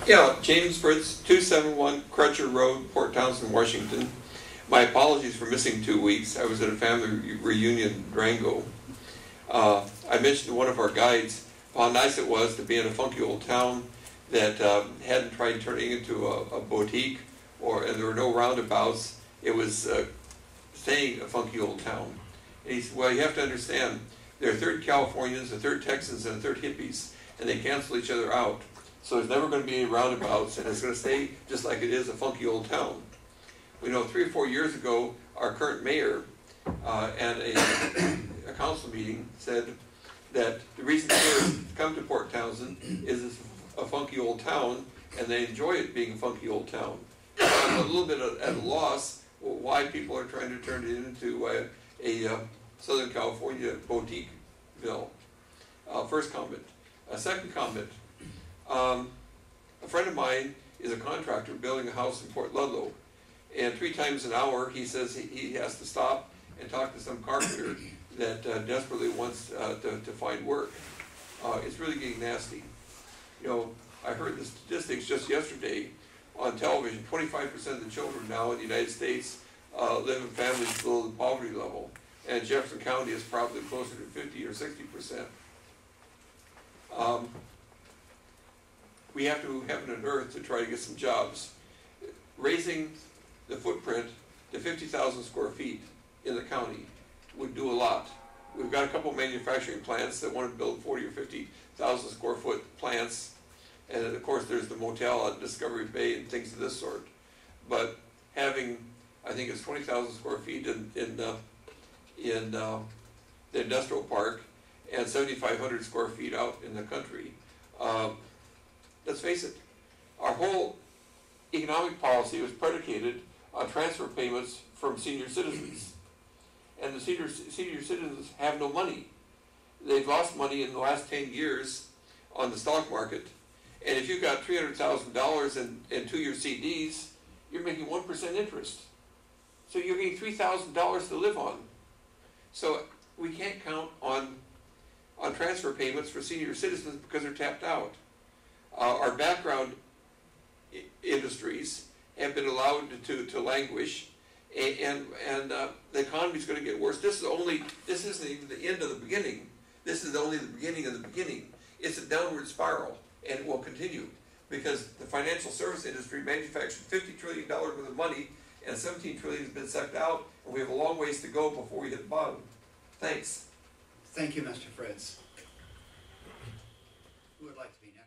Yeah, James Fritz, 271 Crutcher Road, Port Townsend, Washington. My apologies for missing 2 weeks. I was at a family reunion in Durango. I mentioned to one of our guides how nice it was to be in a funky old town that hadn't tried turning into a boutique, and there were no roundabouts. It was staying a funky old town. And he said, well, you have to understand, there are a third Californians, a third Texans, and a third hippies, and they cancel each other out. So there's never going to be any roundabouts, and it's going to stay just like it is, a funky old town. We know 3 or 4 years ago, our current mayor at a council meeting said that the reason tourists come to Port Townsend is it's a funky old town, and they enjoy it being a funky old town. So I'm a little bit at a loss why people are trying to turn it into a Southern California boutique-ville. First comment. Second comment. A friend of mine is a contractor building a house in Port Ludlow, and 3 times an hour he says he has to stop and talk to some carpenter that desperately wants to find work. It's really getting nasty. You know, I heard the statistics just yesterday on television. 25% of the children now in the United States live in families below the poverty level, and Jefferson County is probably closer to 50 or 60%. We have to move heaven and earth to try to get some jobs. Raising the footprint to 50,000 square feet in the county would do a lot. We've got a couple of manufacturing plants that want to build 40 or 50,000 square foot plants, and of course there's the motel at Discovery Bay and things of this sort. But having, I think it's 20,000 square feet in the industrial park and 7,500 square feet out in the country. Let's face it, our whole economic policy was predicated on transfer payments from senior citizens. And the senior citizens have no money. They've lost money in the last 10 years on the stock market. And if you've got $300,000 in 2-year CDs, you're making 1% interest. So you're getting $3,000 to live on. So we can't count on transfer payments for senior citizens because they're tapped out. Our background industries have been allowed to languish, and the economy is going to get worse. This isn't even the end of the beginning. This is only the beginning of the beginning. It's a downward spiral, and it will continue because the financial service industry manufactured $50 trillion worth of money, and $17 trillion has been sucked out, and we have a long ways to go before we hit the bottom. Thanks. Thank you, Mr. Fritz. Who would like to be next?